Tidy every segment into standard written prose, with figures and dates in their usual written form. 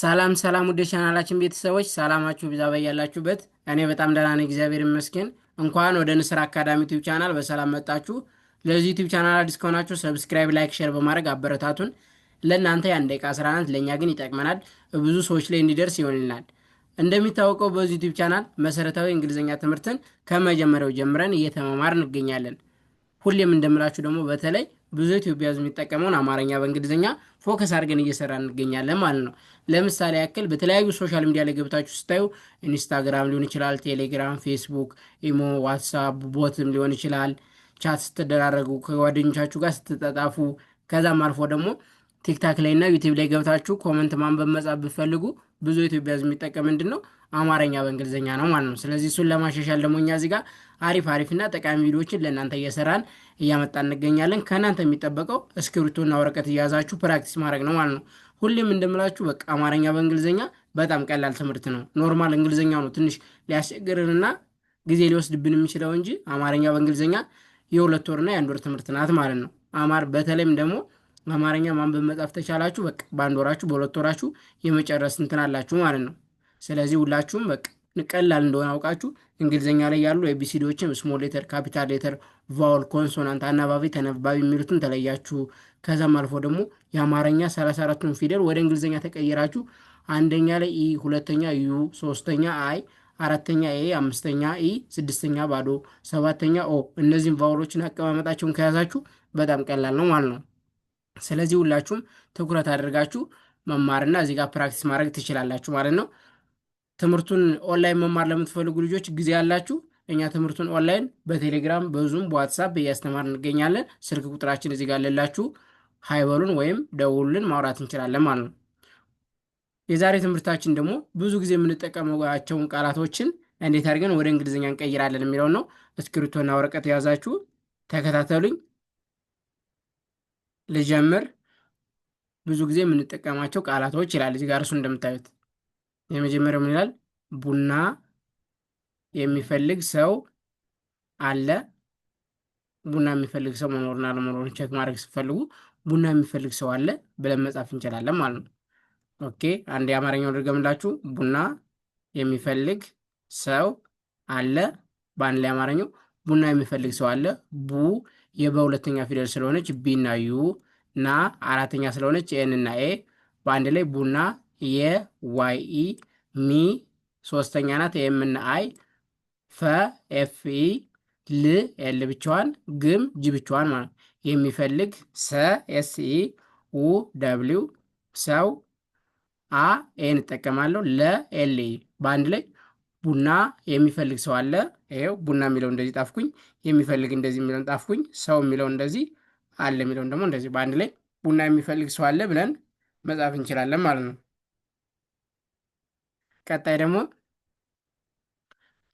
ሰላም ሰላም ውድ ቻናላችን ቤተሰቦች ሰላማችሁ ብዛ በያላችሁበት። እኔ በጣም ደህና ነኝ፣ እግዚአብሔር ይመስገን። እንኳን ወደ ንስር አካዳሚ ዩቲዩብ ቻናል በሰላም መጣችሁ። ለዚህ ዩቲዩብ ቻናል አዲስ ከሆናችሁ ሰብስክራይብ፣ ላይክ፣ ሼር በማድረግ አበረታቱን። ለእናንተ የአንድ ደቂቃ ስራ ናት፣ ለእኛ ግን ይጠቅመናል፣ ብዙ ሰዎች ላይ እንዲደርስ ይሆንልናል። እንደሚታወቀው በዚህ ዩቲዩብ ቻናል መሰረታዊ እንግሊዝኛ ትምህርትን ከመጀመሪያው ጀምረን እየተመማር እንገኛለን። ሁሌም እንደምላችሁ ደግሞ በተለይ ብዙ ኢትዮጵያ ሕዝብ የሚጠቀመውን አማርኛ በእንግሊዝኛ ፎከስ አድርገን እየሰራ እንገኛለን ማለት ነው። ለምሳሌ ያክል በተለያዩ ሶሻል ሚዲያ ላይ ገብታችሁ ስታዩ ኢንስታግራም ሊሆን ይችላል፣ ቴሌግራም፣ ፌስቡክ፣ ኢሞ፣ ዋትሳፕ ቦትም ሊሆን ይችላል። ቻት ስትደራረጉ ከጓደኞቻችሁ ጋር ስትጠጣፉ፣ ከዛም አልፎ ደግሞ ቲክታክ ላይ እና ዩቲብ ላይ ገብታችሁ ኮመንት ማንበብ መጻፍ ብትፈልጉ ብዙ ኢትዮጵያ ሕዝብ የሚጠቀም ምንድን ነው አማርኛ በእንግሊዝኛ ነው ማለት ነው። ስለዚህ እሱን ለማሻሻል ደግሞ እኛ እዚህ ጋር አሪፍና ጠቃሚ ቪዲዮዎችን ለእናንተ እየሰራን እያመጣ እንገኛለን። ከእናንተ የሚጠበቀው እስክሪብቶና ወረቀት እያያዛችሁ ፕራክቲስ ማድረግ ነው ማለት ነው። ሁሌም እንደምላችሁ በቃ አማርኛ በእንግሊዝኛ በጣም ቀላል ትምህርት ነው። ኖርማል እንግሊዝኛው ነው ትንሽ ሊያስቸግርንና ጊዜ ሊወስድብን የሚችለው እንጂ አማርኛ በእንግሊዝኛ የሁለት ወርና የአንድ ወር ትምህርት ናት ማለት ነው። በተለይም ደግሞ አማርኛ ማንበብ መጻፍ ተቻላችሁ በቃ በአንድ ወራችሁ በሁለት ወራችሁ የመጨረስ እንትን አላችሁ ማለት ነው። ስለዚህ ሁላችሁም በቃ ቀላል እንደሆነ አውቃችሁ እንግሊዝኛ ላይ ያሉ ኤቢሲዲዎችን ስሞል ሌተር፣ ካፒታል ሌተር፣ ቫውል፣ ኮንሶናንት፣ አናባቢ፣ ተነባቢ የሚሉትን ተለያችሁ። ከዛም አልፎ ደግሞ የአማርኛ 34ቱን ፊደል ወደ እንግሊዝኛ ተቀየራችሁ። አንደኛ ላይ ኢ፣ ሁለተኛ ዩ፣ ሶስተኛ አይ፣ አራተኛ ኤ፣ አምስተኛ ኢ፣ ስድስተኛ ባዶ፣ ሰባተኛ ኦ። እነዚህም ቫውሎችን አቀማመጣቸውን ከያዛችሁ በጣም ቀላል ነው ማለት ነው። ስለዚህ ሁላችሁም ትኩረት አድርጋችሁ መማርና እዚህ ጋር ፕራክቲስ ማድረግ ትችላላችሁ ማለት ነው። ትምህርቱን ኦንላይን መማር ለምትፈልጉ ልጆች ጊዜ ያላችሁ እኛ ትምህርቱን ኦንላይን በቴሌግራም በዙም በዋትሳፕ እያስተማር እንገኛለን። ስልክ ቁጥራችን እዚህ ጋር አለላችሁ። ሀይበሉን ወይም ደውሉልን ማውራት እንችላለን ማለት ነው። የዛሬ ትምህርታችን ደግሞ ብዙ ጊዜ የምንጠቀማቸውን ቃላቶችን እንዴት አድርገን ወደ እንግሊዝኛ እንቀይራለን የሚለውን ነው። እስክሪብቶና ወረቀት የያዛችሁ ተከታተሉኝ። ልጀምር። ብዙ ጊዜ የምንጠቀማቸው ቃላቶች ይላል እዚህ ጋር እሱ እንደምታዩት የመጀመሪያው ምን ይላል? ቡና የሚፈልግ ሰው አለ። ቡና የሚፈልግ ሰው መኖርና አለመኖሩን ቼክ ማድረግ ስትፈልጉ ቡና የሚፈልግ ሰው አለ ብለን መጻፍ እንችላለን ማለት ነው። ኦኬ፣ አንድ የአማርኛው ድርገምላችሁ። ቡና የሚፈልግ ሰው አለ። በአንድ ላይ አማርኛው ቡና የሚፈልግ ሰው አለ። ቡ የበሁለተኛ ፊደል ስለሆነች ቢ እና ዩ፣ ና አራተኛ ስለሆነች ኤን እና ኤ፣ በአንድ ላይ ቡና የዋይ ኢ፣ ሚ ሶስተኛ ናት ኤም እና አይ፣ ፈ ኤፍ ኢ፣ ል ኤል ብቻዋን፣ ግም ጂ ብቻዋን ማለት የሚፈልግ ሰ ኤስ ኢ፣ ው ደብሊው፣ ሰው አ ኤን እጠቀማለሁ፣ ለ ኤል ኢ፣ በአንድ ላይ ቡና የሚፈልግ ሰው አለ። ይኸው ቡና የሚለው እንደዚህ ጣፍኩኝ፣ የሚፈልግ እንደዚህ የሚለውን ጣፍኩኝ፣ ሰው የሚለው እንደዚህ፣ አለ የሚለውን ደግሞ እንደዚህ፣ በአንድ ላይ ቡና የሚፈልግ ሰው አለ ብለን መጻፍ እንችላለን ማለት ነው። ቀጣይ ደግሞ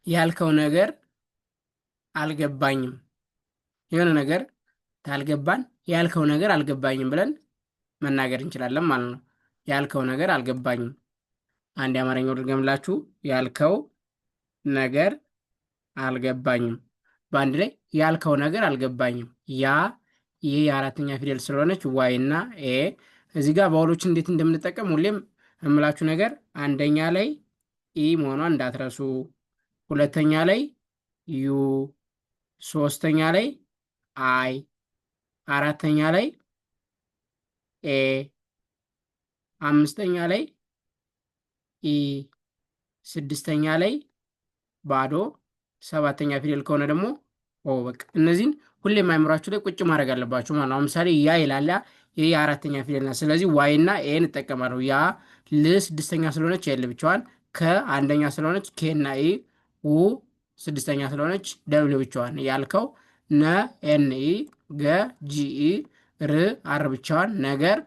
ያልከው ነገር አልገባኝም። የሆነ ነገር ታልገባን ያልከው ነገር አልገባኝም ብለን መናገር እንችላለን ማለት ነው። ያልከው ነገር አልገባኝም። አንድ የአማርኛው ድርገምላችሁ። ያልከው ነገር አልገባኝም፣ በአንድ ላይ ያልከው ነገር አልገባኝም። ያ ይህ የአራተኛ ፊደል ስለሆነች ዋይ እና ኤ። እዚህ ጋር ባውሎችን እንዴት እንደምንጠቀም ሁሌም እምላችሁ ነገር አንደኛ ላይ ኢ መሆኗን እንዳትረሱ፣ ሁለተኛ ላይ ዩ፣ ሶስተኛ ላይ አይ፣ አራተኛ ላይ ኤ፣ አምስተኛ ላይ ኢ፣ ስድስተኛ ላይ ባዶ፣ ሰባተኛ ፊደል ከሆነ ደግሞ ኦ። በቃ እነዚህን ሁሌም አይምሯችሁ ላይ ቁጭ ማድረግ አለባችሁ ማለት ነው። ለምሳሌ ያ ይላል፣ ይህ የአራተኛ ፊደል ናት። ስለዚህ ዋይ እና ኤን እጠቀማለሁ። ያ ል ስድስተኛ ስለሆነች ኤል ብቻዋን፣ ከአንደኛ ስለሆነች ኬ እና ኢ፣ ው ስድስተኛ ስለሆነች ደብሊው ብቻዋን። ያልከው ነ ኤን ኢ፣ ገ ጂ ኢ፣ ር አር ብቻዋን፣ ነገር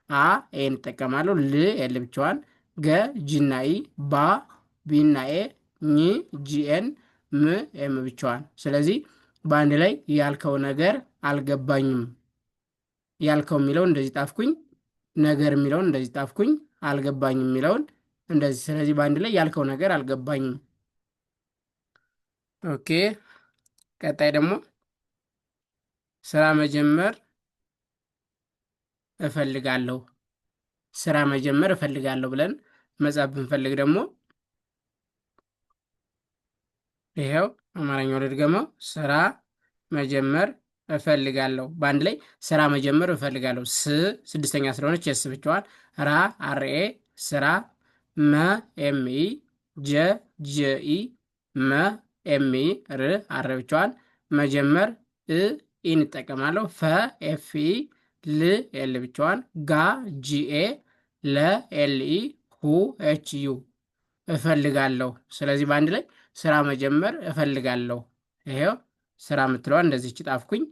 አ ኤን እጠቀማለሁ፣ ል ኤል ብቻዋን፣ ገ ጂ እና ኢ፣ ባ ቢ እና ኤ፣ ኝ ጂኤን፣ ም ኤም ብቻዋን። ስለዚህ በአንድ ላይ ያልከው ነገር አልገባኝም። ያልከው የሚለውን እንደዚህ ጣፍኩኝ፣ ነገር የሚለውን እንደዚህ ጣፍኩኝ፣ አልገባኝም የሚለውን እንደዚህ። ስለዚህ በአንድ ላይ ያልከው ነገር አልገባኝም። ኦኬ፣ ቀጣይ ደግሞ ስራ መጀመር እፈልጋለሁ። ስራ መጀመር እፈልጋለሁ ብለን መጻፍ ብንፈልግ ደግሞ ይኸው አማርኛው ልድገመው። ስራ መጀመር እፈልጋለሁ። በአንድ ላይ ስራ መጀመር እፈልጋለሁ። ስድስተኛ ስለሆነች የስ ብቻዋን፣ ራ አርኤ ስራ፣ መ ኤምኢ፣ ጀ ጀኢ፣ መ ኤምኢ ር አር ብቻዋን፣ መጀመር ኢን እጠቀማለሁ። ፈ ኤፍኢ፣ ል ኤል ብቻዋን፣ ጋ ጂኤ፣ ለ ኤልኢ፣ ሁ ኤችዩ እፈልጋለሁ። ስለዚህ በአንድ ላይ ስራ መጀመር እፈልጋለሁ። ይሄው ስራ የምትለዋ እንደዚህ ጣፍኩኝ፣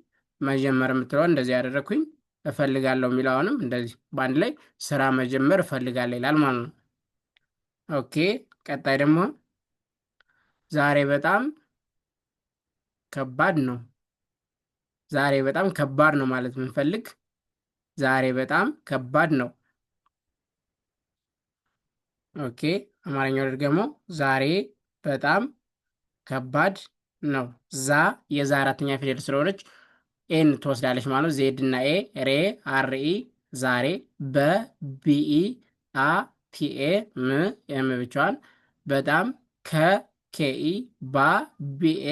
መጀመር የምትለዋ እንደዚህ ያደረግኩኝ፣ እፈልጋለሁ የሚለው አሁንም እንደዚህ በአንድ ላይ ስራ መጀመር እፈልጋለሁ ይላል ማለት ነው። ኦኬ ቀጣይ ደግሞ ዛሬ በጣም ከባድ ነው። ዛሬ በጣም ከባድ ነው ማለት የምንፈልግ ዛሬ በጣም ከባድ ነው። ኦኬ አማርኛው ደግሞ ዛሬ በጣም ከባድ ነው። ዛ የዛ አራተኛ ፊደል ስለሆነች ኤን ትወስዳለች ማለት ነው። ዜድ እና ኤ፣ ሬ አርኢ ዛሬ፣ በ ቢኢ፣ አ ቲኤ፣ ም ኤም ብቻዋን፣ በጣም ከ ኬኢ፣ ባ ቢኤ፣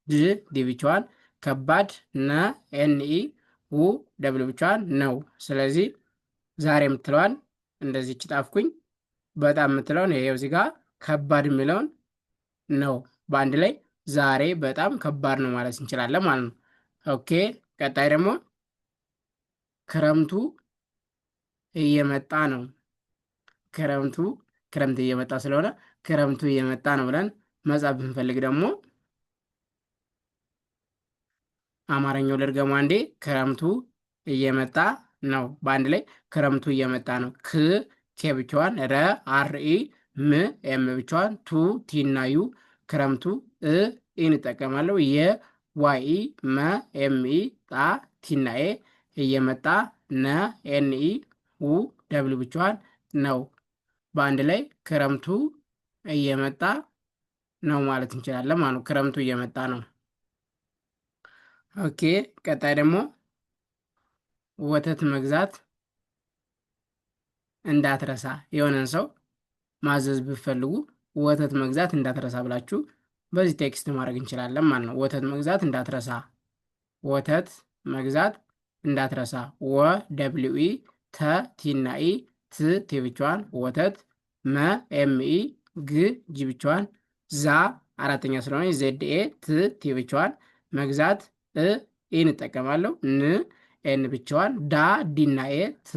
ድ ዲ ብቻዋን፣ ከባድ ነ ኤንኢ፣ ው ደብል ብቻዋን ነው። ስለዚህ ዛሬ የምትለዋን እንደዚህ ጣፍኩኝ፣ በጣም የምትለውን ይሄው እዚህ ጋር ከባድ የሚለውን ነው በአንድ ላይ ዛሬ በጣም ከባድ ነው ማለት እንችላለን ማለት ነው። ኦኬ ቀጣይ ደግሞ ክረምቱ እየመጣ ነው። ክረምት እየመጣ ስለሆነ ክረምቱ እየመጣ ነው ብለን መጻፍ ብንፈልግ ደግሞ አማርኛው ልድገሙ አንዴ። ክረምቱ እየመጣ ነው። በአንድ ላይ ክረምቱ እየመጣ ነው። ኬ ብቻዋን፣ ረ አርኢ፣ ም ኤም ብቻዋን፣ ቱ ቲ እና ዩ፣ ክረምቱ ኢን እጠቀማለሁ። የዋኢ፣ መ ኤምኢ፣ ጣ ቲና ኤ፣ እየመጣ ነ ኤንኢ፣ ው ደብል ብቻዋን ነው። በአንድ ላይ ክረምቱ እየመጣ ነው ማለት እንችላለን ማለት ነው። ክረምቱ እየመጣ ነው። ኦኬ ቀጣይ ደግሞ ወተት መግዛት እንዳትረሳ። የሆነን ሰው ማዘዝ ብፈልጉ ወተት መግዛት እንዳትረሳ ብላችሁ በዚህ ቴክስት ማድረግ እንችላለን ማለት ነው። ወተት መግዛት እንዳትረሳ፣ ወተት መግዛት እንዳትረሳ። ወ ደብሊው ኢ፣ ተ ቲና ኢ፣ ት ቲ ብቻዋን፣ ወተት፣ መ ኤምኢ፣ ግ ጂ ብቻዋን፣ ዛ አራተኛ ስለሆነ ዜድ ኤ፣ ት ቲ ብቻዋን፣ መግዛት ኢን እጠቀማለሁ። ን ኤን ብቻዋን፣ ዳ ዲና ኤ፣ ት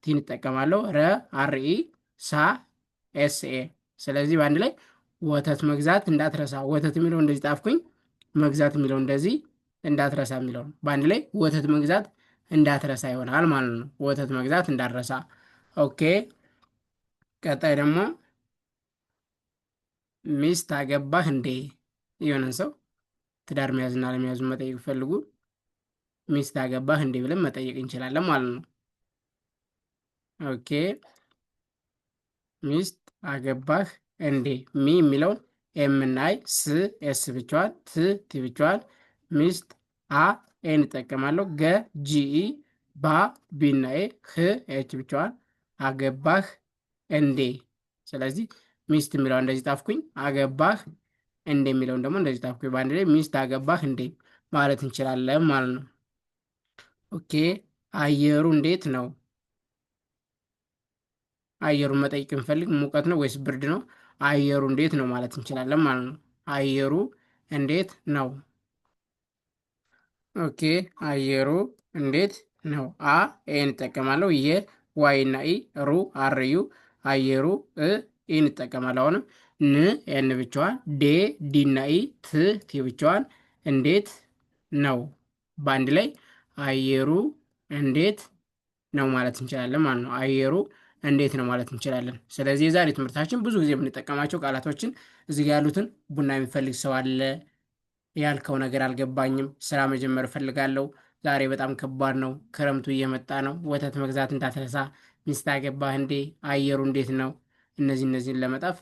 ቲን እጠቀማለሁ። ረ አርኢ፣ ሳ ኤስኤ። ስለዚህ በአንድ ላይ ወተት መግዛት እንዳትረሳ። ወተት የሚለው እንደዚህ ጣፍኩኝ፣ መግዛት የሚለው እንደዚህ እንዳትረሳ የሚለው በአንድ ላይ ወተት መግዛት እንዳትረሳ ይሆናል ማለት ነው። ወተት መግዛት እንዳትረሳ። ኦኬ ቀጣይ ደግሞ ሚስት አገባህ እንዴ? የሆነን ሰው ትዳር መያዝና ለመያዙን መጠየቅ ፈልጉ ሚስት አገባህ እንዴ ብለን መጠየቅ እንችላለን ማለት ነው። ኦኬ ሚስት አገባህ እንዴ? ሚ የሚለውን ኤም እና አይ፣ ስ ኤስ ብቻዋን፣ ት ቲ ብቻዋን፣ ሚስት አ ኤን እጠቀማለሁ። ገ ጂኢ፣ ባ ቢ እና ኤ፣ ህ ኤች ብቻዋን፣ አገባህ እንዴ። ስለዚህ ሚስት የሚለው እንደዚህ ጣፍኩኝ፣ አገባህ እንዴ የሚለውን ደግሞ እንደዚህ ጣፍኩኝ። በአንድ ላይ ሚስት አገባህ እንዴ ማለት እንችላለን ማለት ነው። ኦኬ አየሩ እንዴት ነው? አየሩን መጠየቅ እንፈልግ ሙቀት ነው ወይስ ብርድ ነው? አየሩ እንዴት ነው ማለት እንችላለን ማለት ነው። አየሩ እንዴት ነው? ኦኬ አየሩ እንዴት ነው? አ ኤን እጠቀማለሁ። የ ዋይ እና ኢ፣ ሩ አር ዩ፣ አየሩ ኢን እጠቀማለሁ። አሁንም ን ኤን ብቻዋን፣ ዴ ዲ እና ኢ፣ ት ቲ ብቻዋን፣ እንዴት ነው በአንድ ላይ አየሩ እንዴት ነው ማለት እንችላለን ማለት ነው። አየሩ እንዴት ነው ማለት እንችላለን። ስለዚህ የዛሬ ትምህርታችን ብዙ ጊዜ የምንጠቀማቸው ቃላቶችን እዚህ ጋር ያሉትን ቡና የሚፈልግ ሰው አለ፣ ያልከው ነገር አልገባኝም፣ ስራ መጀመር እፈልጋለሁ፣ ዛሬ በጣም ከባድ ነው፣ ክረምቱ እየመጣ ነው፣ ወተት መግዛት እንዳትረሳ፣ ሚስት አገባህ እንዴ፣ አየሩ እንዴት ነው፣ እነዚህን ለመጣፍ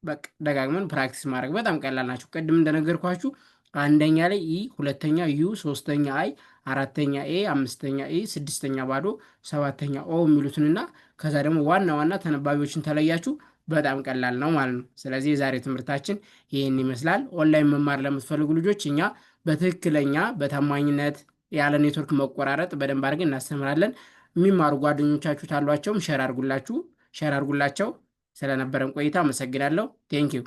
በቃ ደጋግመን ፕራክቲስ ማድረግ በጣም ቀላል ናቸው። ቅድም እንደነገርኳችሁ አንደኛ ላይ ኢ፣ ሁለተኛ ዩ፣ ሶስተኛ አይ፣ አራተኛ ኤ፣ አምስተኛ ኤ፣ ስድስተኛ ባዶ፣ ሰባተኛ ኦ የሚሉትንና ከዛ ደግሞ ዋና ዋና ተነባቢዎችን ተለያችሁ በጣም ቀላል ነው ማለት ነው። ስለዚህ የዛሬ ትምህርታችን ይህን ይመስላል። ኦንላይን መማር ለምትፈልጉ ልጆች እኛ በትክክለኛ በታማኝነት ያለ ኔትወርክ መቆራረጥ በደንብ አድርገን እናስተምራለን። የሚማሩ ጓደኞቻችሁ ታሏቸውም ሸር አድርጉላቸው። ስለነበረን ቆይታ አመሰግናለሁ። ቴንኪው